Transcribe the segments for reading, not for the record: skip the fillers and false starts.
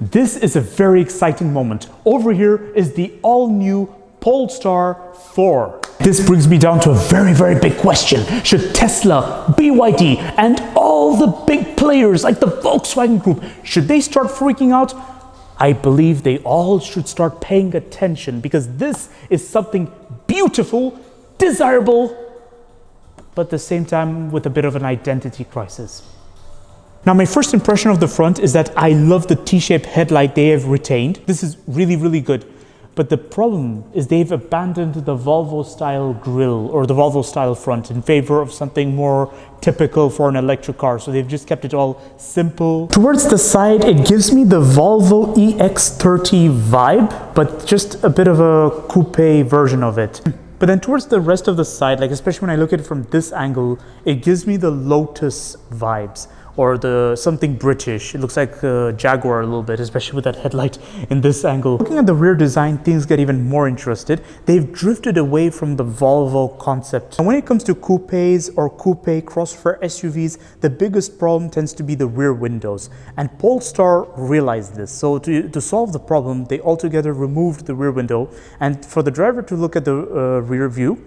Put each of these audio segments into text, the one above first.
This is a very exciting moment. Over here is the all-new Polestar 4. This brings me down to a very, very big question. Should Tesla, BYD, and all the big players like the Volkswagen Group, should they start freaking out? I believe they all should start paying attention, because this is something beautiful, desirable, but at the same time with a bit of an identity crisis. Now, my first impression of the front is that I love the T-shaped headlight they have retained. This is really, really good. But the problem is they've abandoned the Volvo style grille or the Volvo style front in favor of something more typical for an electric car. So they've just kept it all simple. Towards the side, it gives me the Volvo EX30 vibe, but just a bit of a coupe version of it. But then towards the rest of the side, like especially when I look at it from this angle, it gives me the Lotus vibes. Or the something British. It looks like a Jaguar a little bit, especially with that headlight in this angle. Looking at the rear design, things get even more interested. They've drifted away from the Volvo concept. And when it comes to coupes or coupe crossover SUVs, the biggest problem tends to be the rear windows. And Polestar realized this. So to solve the problem, they altogether removed the rear window. And for the driver to look at the rear view,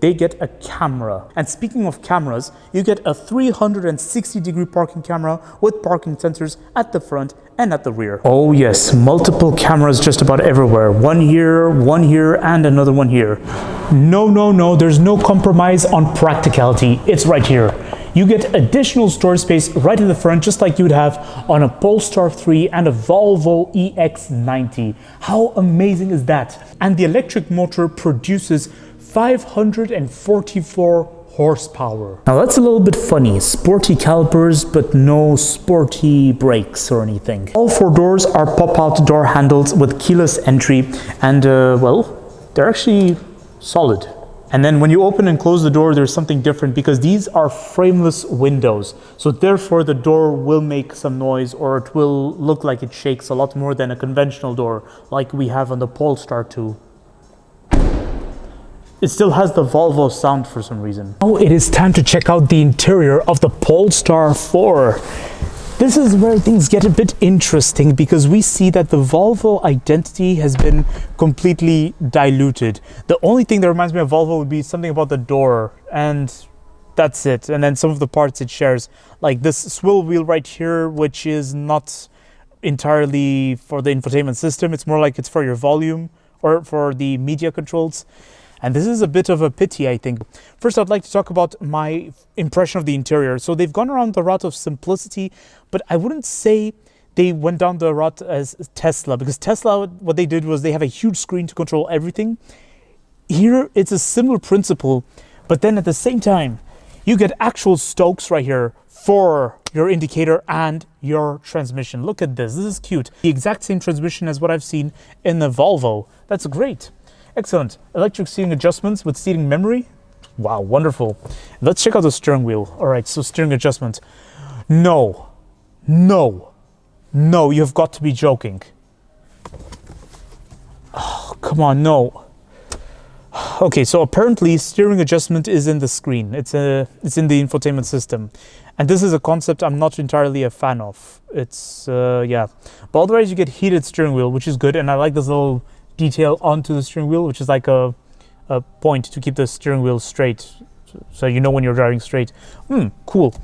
they get a camera. And speaking of cameras, you get a 360-degree parking camera with parking sensors at the front and at the rear. Oh yes, multiple cameras just about everywhere. One here, and another one here. No, there's no compromise on practicality. It's right here. You get additional storage space right in the front, just like you would have on a Polestar 3 and a Volvo EX90. How amazing is that? And the electric motor produces 544 horsepower. Now that's a little bit funny. Sporty calipers, but no sporty brakes or anything. All four doors are pop-out door handles with keyless entry, and well, they're actually solid. And then when you open and close the door, there's something different because these are frameless windows. So therefore the door will make some noise, or it will look like it shakes a lot more than a conventional door like we have on the Polestar 2. It still has the Volvo sound for some reason. Oh, it is time to check out the interior of the Polestar 4. This is where things get a bit interesting because we see that the Volvo identity has been completely diluted. The only thing that reminds me of Volvo would be something about the door, and that's it. And then some of the parts it shares, like this swivel wheel right here, which is not entirely for the infotainment system. It's more like it's for your volume or for the media controls. And this is a bit of a pity, I think. First, I'd like to talk about my impression of the interior. So they've gone around the route of simplicity, but I wouldn't say they went down the route as Tesla, because Tesla, what they did was they have a huge screen to control everything. Here, it's a similar principle, but then at the same time, you get actual stokes right here for your indicator and your transmission. Look at this. This is cute. The exact same transmission as what I've seen in the Volvo. That's great. Excellent. Electric seating adjustments with seating memory. Wow, wonderful. Let's check out the steering wheel. All right, so steering adjustment. No, you've got to be joking. Oh, come on, no. Okay, so apparently steering adjustment is in the screen. It's in the infotainment system. And this is a concept I'm not entirely a fan of. It's, yeah. But otherwise you get heated steering wheel, which is good. And I like this little detail onto the steering wheel, which is like a point to keep the steering wheel straight, so you know when you're driving straight. Cool.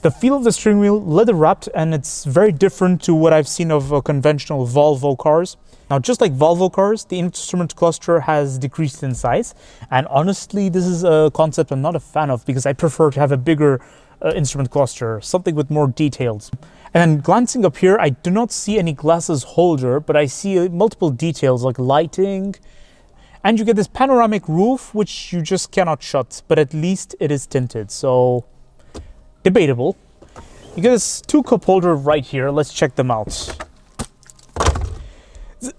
The feel of the steering wheel, leather wrapped, and it's very different to what I've seen of conventional Volvo cars. Now, just like Volvo cars, the instrument cluster has decreased in size, and honestly, this is a concept I'm not a fan of because I prefer to have a bigger instrument cluster, something with more details. And then glancing up here, I do not see any glasses holder, but I see multiple details like lighting. And you get this panoramic roof, which you just cannot shut, but at least it is tinted, so debatable. You get this 2-cup holder right here. Let's check them out.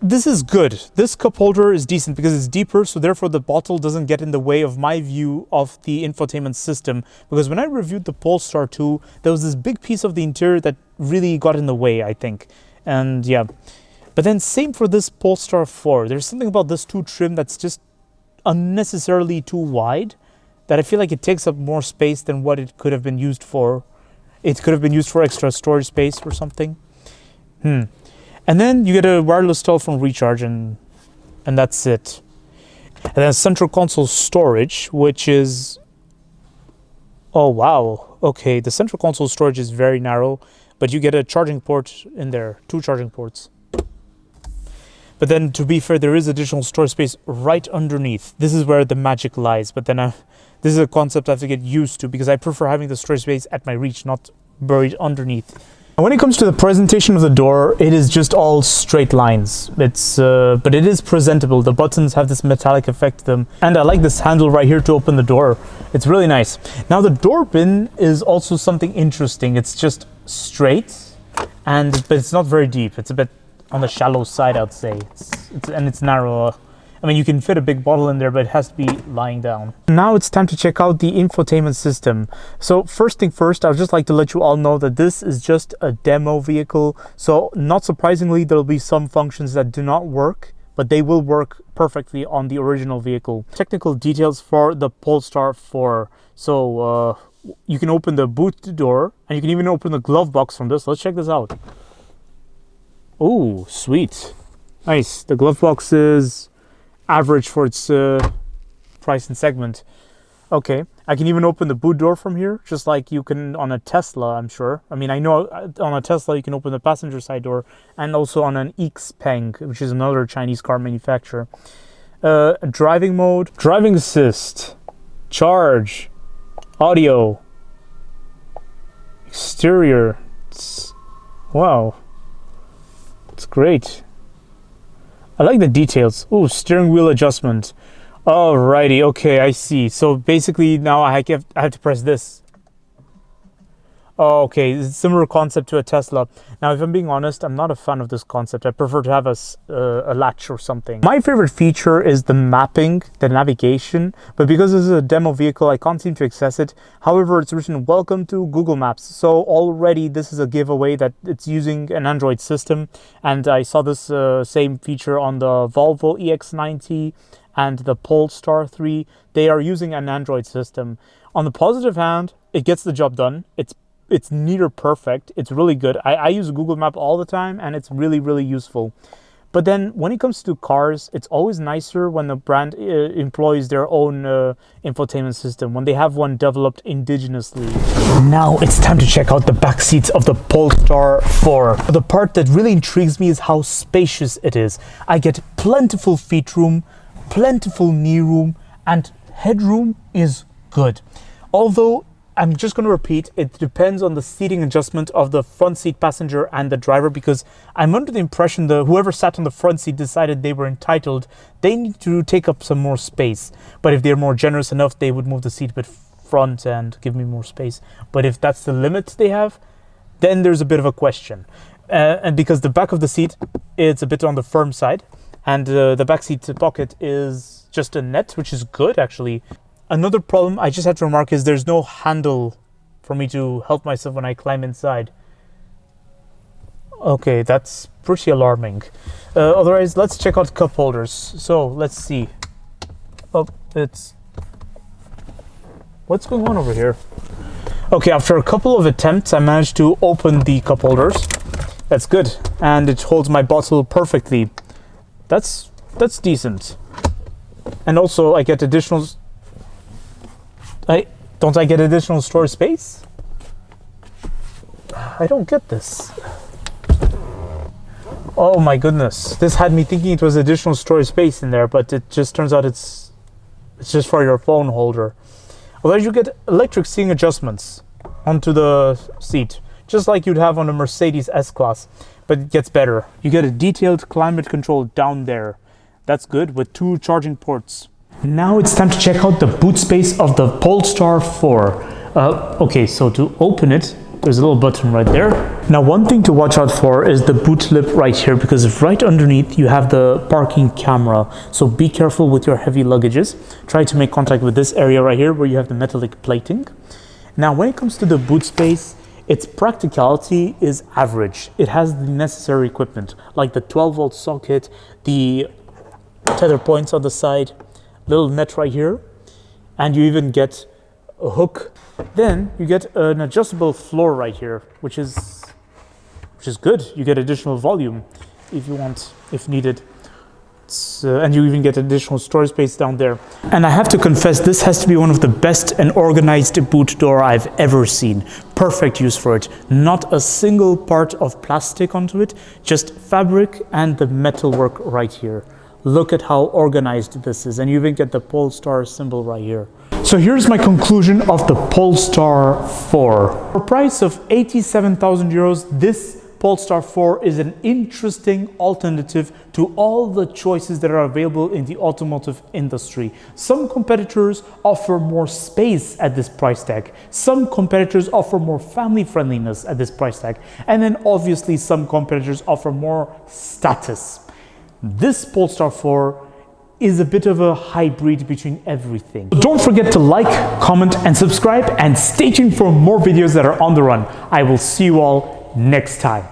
This is good. This cup holder is decent because it's deeper, so therefore the bottle doesn't get in the way of my view of the infotainment system. Because when I reviewed the Polestar 2, there was this big piece of the interior that really got in the way, I think. And yeah. But then same for this Polestar 4. There's something about this 2 trim that's just unnecessarily too wide, that I feel like it takes up more space than what it could have been used for. It could have been used for extra storage space or something. And then you get a wireless telephone recharge, and that's it. And then central console storage, which is, oh wow, okay, the central console storage is very narrow, but you get a charging port in there, 2 charging ports. But then, to be fair, there is additional storage space right underneath. This is where the magic lies. But then this is a concept I have to get used to, because I prefer having the storage space at my reach, not buried underneath. And when it comes to the presentation of the door, it is just all straight lines. But it is presentable. The buttons have this metallic effect to them. And I like this handle right here to open the door. It's really nice. Now, the door bin is also something interesting. It's just straight, but it's not very deep. It's a bit on the shallow side, I'd say. It's narrow. I mean, you can fit a big bottle in there, but it has to be lying down. Now it's time to check out the infotainment system. So first thing first, I would just like to let you all know that this is just a demo vehicle. So not surprisingly, there'll be some functions that do not work, but they will work perfectly on the original vehicle. Technical details for the Polestar 4. So you can open the boot door, and you can even open the glove box from this. Let's check this out. Oh, sweet. Nice. The glove box is average for its price and segment. Okay. I can even open the boot door from here, just like you can on a Tesla, I'm sure. I mean, I know on a Tesla you can open the passenger side door, and also on an Xpeng, which is another Chinese car manufacturer. Driving mode, driving assist, charge, audio, exterior. Wow. It's great. I like the details. Ooh, steering wheel adjustment. Alrighty, okay, I see. So basically now I have to press this. Oh, okay, it's a similar concept to a Tesla. Now, if I'm being honest, I'm not a fan of this concept. I prefer to have a latch or something. My favorite feature is the mapping, the navigation, but because this is a demo vehicle, I can't seem to access it. However, it's written, welcome to Google Maps. So already this is a giveaway that it's using an Android system. And I saw this same feature on the Volvo EX90 and the Polestar 3. They are using an Android system. On the positive hand, it gets the job done. It's near perfect. It's really good. I use Google Map all the time, and it's really, really useful. But then when it comes to cars, it's always nicer when the brand employs their own infotainment system, when they have one developed indigenously. Now it's time to check out the back seats of the Polestar 4. The part that really intrigues me is how spacious it is. I get plentiful feet room, plentiful knee room, and headroom is good. Although, I'm just going to repeat, it depends on the seating adjustment of the front seat passenger and the driver, because I'm under the impression that whoever sat on the front seat decided they were entitled. They need to take up some more space. But if they're more generous enough, they would move the seat a bit front and give me more space. But if that's the limit they have, then there's a bit of a question. And because the back of the seat, it's a bit on the firm side, and the back seat pocket is just a net, which is good actually. Another problem I just have to remark is there's no handle for me to help myself when I climb inside. Okay, that's pretty alarming. Otherwise, let's check out cup holders. So, let's see. Oh, what's going on over here? Okay, after a couple of attempts, I managed to open the cup holders. That's good. And it holds my bottle perfectly. That's decent. And also, I get additional... Don't I get additional storage space? I don't get this. Oh my goodness. This had me thinking it was additional storage space in there, but it just turns out it's just for your phone holder. Although you get electric seating adjustments onto the seat, just like you'd have on a Mercedes S-Class, but it gets better. You get a detailed climate control down there. That's good, with 2 charging ports. Now it's time to check out the boot space of the Polestar 4. Okay, so to open it, there's a little button right there. Now, one thing to watch out for is the boot lip right here, because right underneath you have the parking camera. So be careful with your heavy luggages. Try to make contact with this area right here where you have the metallic plating. Now, when it comes to the boot space, its practicality is average. It has the necessary equipment, like the 12-volt socket, the tether points on the side, little net right here, and you even get a hook. Then you get an adjustable floor right here, which is good. You get additional volume. if you want, if needed. And you even get additional storage space down there. And I have to confess, this has to be one of the best and organized boot door I've ever seen. Perfect use for it. Not a single part of plastic onto it, just fabric and the metalwork right here. Look at how organized this is, and you even get the Polestar symbol right here. So here's my conclusion of the Polestar 4. For a price of 87,000 euros, this Polestar 4 is an interesting alternative to all the choices that are available in the automotive industry. Some competitors offer more space at this price tag. Some competitors offer more family friendliness at this price tag. And then obviously some competitors offer more status. This Polestar 4 is a bit of a hybrid between everything. Don't forget to like, comment, and subscribe, and stay tuned for more videos that are on the run. I will see you all next time.